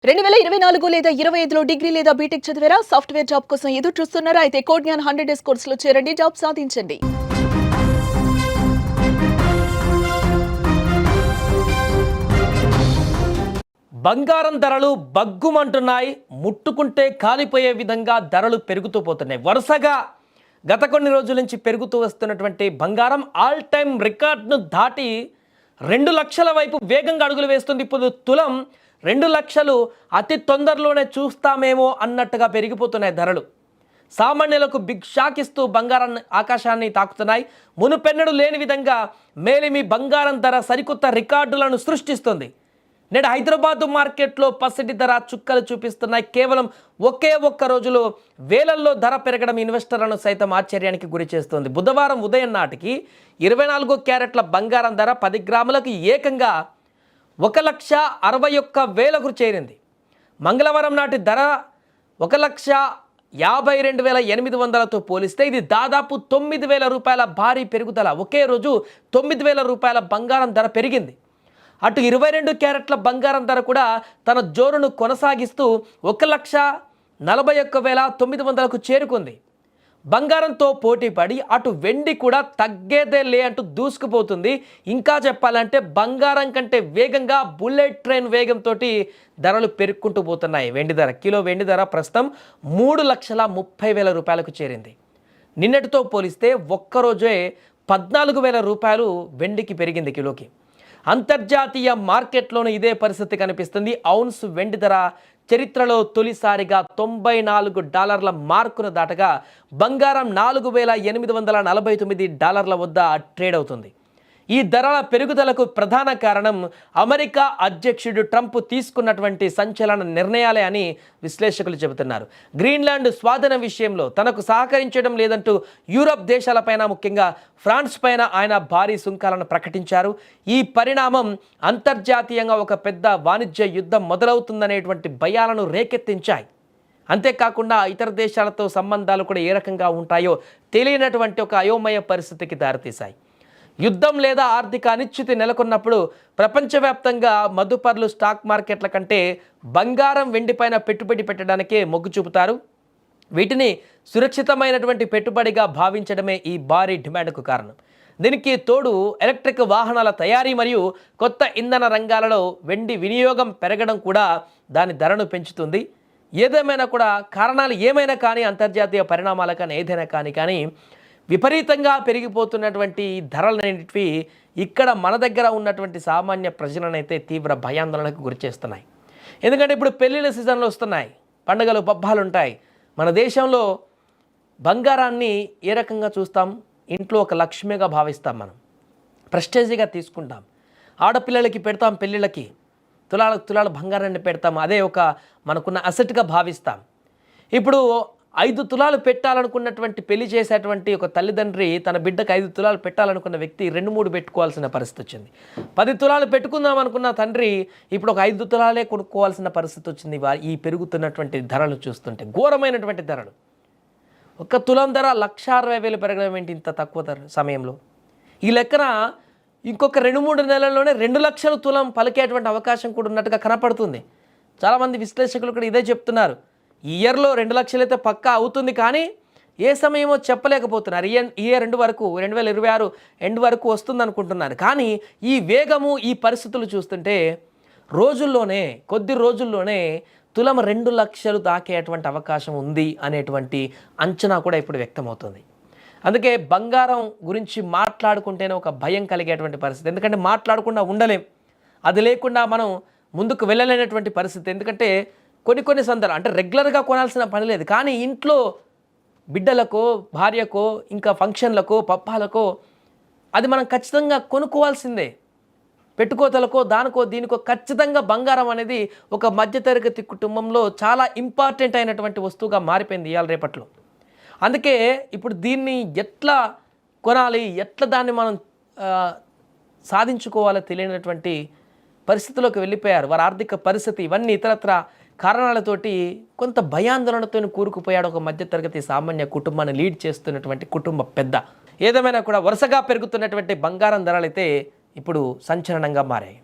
2024 లేదా 25లో డిగ్రీ లేదా బీటెక్ చదివారా? సాఫ్ట్‌వేర్ జాబ్ కోసం ఎదురు చూస్తున్నారా? అయితే కోడ్ జ్ఞాన్ 100 డేస్ కోర్సులో చేరండి, జాబ్ సాధించండి. బంగారం ధరలు బగ్గుమంటున్నాయి. ముట్టుకుంటే కాలిపోయే విధంగా ధరలు పెరుగుతూ పోతున్నాయి. వరుసగా గత కొన్ని రోజుల నుంచి పెరుగుతూ వస్తున్నటువంటి బంగారం ఆల్ టైమ్ రికార్డ్ను దాటి 2 లక్షల వైపు వేగంగా అడుగులు వేస్తుంది. ఇప్పుడు తులం 2 లక్షలు అతి తొందరలోనే చూస్తామేమో అన్నట్టుగా పెరిగిపోతున్నాయి ధరలు. సామాన్యులకు బిగ్ షాక్ ఇస్తూ బంగారాన్ని ఆకాశాన్ని తాకుతున్నాయి. మునుపెన్నడూ లేని విధంగా మేలిమి బంగారం ధర సరికొత్త రికార్డులను సృష్టిస్తుంది. నేడు హైదరాబాదు మార్కెట్లో పసిడి ధర చుక్కలు చూపిస్తున్నాయి. కేవలం ఒకే ఒక్క రోజులో వేలల్లో ధర పెరగడం ఇన్వెస్టర్లను సైతం ఆశ్చర్యానికి గురి చేస్తుంది. బుధవారం ఉదయం నాటికి 24 క్యారెట్ల బంగారం ధర 10 గ్రాములకు ఏకంగా 1,61,000కు చేరింది. మంగళవారం నాటి ధర 1,52,800తో పోలిస్తే ఇది దాదాపు 9,000 రూపాయల భారీ పెరుగుదల. ఒకే రోజు 9,000 రూపాయల బంగారం ధర పెరిగింది. అటు 22 క్యారెట్ల బంగారం ధర కూడా తన జోరును కొనసాగిస్తూ 1,41,900కు చేరుకుంది. బంగారంతో పోటీపడి అటు వెండి కూడా తగ్గేదే లే అంటూ దూసుకుపోతుంది. ఇంకా చెప్పాలంటే బంగారం కంటే వేగంగా బుల్లెట్ ట్రైన్ వేగంతో ధరలు పెరుక్కుంటూ పోతున్నాయి. వెండి ధర కిలో వెండి ధర ప్రస్తుతం 3,30,000 రూపాయలకు చేరింది. నిన్నటితో పోలిస్తే ఒక్కరోజే 14,000 రూపాయలు వెండికి పెరిగింది కిలోకి. అంతర్జాతీయ మార్కెట్లోనూ ఇదే పరిస్థితి కనిపిస్తుంది. ఔన్స్ వెండి ధర చరిత్రలో తొలిసారిగా $94 మార్కును దాటగా బంగారం $4,849 వద్ద ట్రేడ్ అవుతుంది. ఈ ధరల పెరుగుదలకు ప్రధాన కారణం అమెరికా అధ్యక్షుడు ట్రంప్ తీసుకున్నటువంటి సంచలన నిర్ణయాలే అని విశ్లేషకులు చెబుతున్నారు. గ్రీన్లాండ్ స్వాధీన విషయంలో తనకు సహకరించడం లేదంటూ యూరప్ దేశాలపైన ముఖ్యంగా ఫ్రాన్స్ పైన ఆయన భారీ సుంకాలను ప్రకటించారు. ఈ పరిణామం అంతర్జాతీయంగా ఒక పెద్ద వాణిజ్య యుద్ధం మొదలవుతుందనేటువంటి భయాలను రేకెత్తించాయి. అంతేకాకుండా ఇతర దేశాలతో సంబంధాలు కూడా ఏ రకంగా ఉంటాయో తెలియనటువంటి ఒక అయోమయ పరిస్థితికి దారితీశాయి. యుద్ధం లేదా ఆర్థిక అనిశ్చితి నెలకొన్నప్పుడు ప్రపంచవ్యాప్తంగా మదుపర్లు స్టాక్ మార్కెట్ల కంటే బంగారం వెండిపైన పెట్టుబడి పెట్టడానికే మొగ్గు చూపుతారు. వీటిని సురక్షితమైనటువంటి పెట్టుబడిగా భావించడమే ఈ భారీ డిమాండ్కు కారణం. దీనికి తోడు ఎలక్ట్రిక్ వాహనాల తయారీ మరియు కొత్త ఇంధన రంగాలలో వెండి వినియోగం పెరగడం కూడా దాని ధరను పెంచుతుంది. ఏదేమైనా కూడా కారణాలు ఏమైనా కానీ అంతర్జాతీయ పరిణామాల కానీ ఏదైనా కానీ విపరీతంగా పెరిగిపోతున్నటువంటి ధరలన్నిటివి ఇక్కడ మన దగ్గర ఉన్నటువంటి సామాన్య ప్రజలనైతే తీవ్ర భయాందోళనకు గురి చేస్తున్నాయి. ఎందుకంటే ఇప్పుడు పెళ్ళిళ్ళ సీజన్లు వస్తున్నాయి, పండుగలు పబ్బాలు ఉంటాయి. మన దేశంలో బంగారాన్ని ఏ రకంగా చూస్తాం? ఇంట్లో ఒక లక్ష్మిగా భావిస్తాం, మనం ప్రెస్టేజీగా తీసుకుంటాం. ఆడపిల్లలకి పెడతాం, పెళ్ళిళ్ళకి తులాల బంగారాన్ని పెడతాం. అదే ఒక మనకున్న అసెట్గా భావిస్తాం. ఇప్పుడు 5 తులాలు పెట్టాలనుకున్నటువంటి పెళ్లి చేసేటువంటి ఒక తల్లిదండ్రి తన బిడ్డకు 5 తులాలు పెట్టాలనుకున్న వ్యక్తి 2-3 పెట్టుకోవాల్సిన పరిస్థితి వచ్చింది. 10 తులాలు పెట్టుకుందాం అనుకున్న తండ్రి ఇప్పుడు ఒక 5 తులాలే కొనుక్కోవాల్సిన పరిస్థితి వచ్చింది. ఈ పెరుగుతున్నటువంటి ధరలు చూస్తుంటే ఘోరమైనటువంటి ధరలు. ఒక తులం ధర 1,60,000 పెరగడం ఏంటి ఇంత తక్కువ ధర సమయంలో? ఈ లెక్కన ఇంకొక 2-3 నెలల్లోనే 2 లక్షల తులం పలికేటువంటి అవకాశం కూడా ఉన్నట్టుగా కనపడుతుంది. చాలామంది విశ్లేషకులు కూడా ఇదే చెప్తున్నారు. ఈ ఇయర్లో 2 లక్షలు అయితే పక్కా అవుతుంది, కానీ ఏ సమయమో చెప్పలేకపోతున్నారు. ఈ ఇయర్ ఎండ్ వరకు 2026 ఎండ్ వరకు వస్తుంది అనుకుంటున్నారు. కానీ ఈ వేగము, ఈ పరిస్థితులు చూస్తుంటే కొద్ది రోజుల్లోనే తులం 2 లక్షలు దాకేటువంటి అవకాశం ఉంది అనేటువంటి అంచనా కూడా ఇప్పుడు వ్యక్తమవుతుంది. అందుకే బంగారం గురించి మాట్లాడుకుంటేనే ఒక భయం కలిగేటువంటి పరిస్థితి. ఎందుకంటే మాట్లాడకుండా ఉండలేం, అది లేకుండా మనం ముందుకు వెళ్ళలేనటువంటి పరిస్థితి. ఎందుకంటే కొన్ని సందర్భాలు అంటే రెగ్యులర్గా కొనాల్సిన పని లేదు, కానీ ఇంట్లో బిడ్డలకో, భార్యకో, ఇంకా ఫంక్షన్లకో, పప్పాలకో అది మనం ఖచ్చితంగా కొనుక్కోవాల్సిందే. పెట్టుకోతలకో, దానికో దీనికో ఖచ్చితంగా బంగారం అనేది ఒక మధ్యతరగతి కుటుంబంలో చాలా ఇంపార్టెంట్ అయినటువంటి వస్తువుగా మారిపోయింది ఇవాళ రేపట్లో. అందుకే ఇప్పుడు దీన్ని ఎట్లా కొనాలి, ఎట్లా దాన్ని మనం సాధించుకోవాలో తెలియనటువంటి పరిస్థితిలోకి వెళ్ళిపోయారు. వారి ఆర్థిక పరిస్థితి ఇవన్నీ ఇతరత్ర కారణాలతోటి కొంత భయాందోళనతో కూరుకుపోయాడు ఒక మధ్యతరగతి సామాన్య కుటుంబాన్ని లీడ్ చేస్తున్నటువంటి కుటుంబ పెద్ద. ఏదేమైనా కూడా వరుసగా పెరుగుతున్నటువంటి బంగారం ధరలైతే ఇప్పుడు సంచలనంగా మారాయి.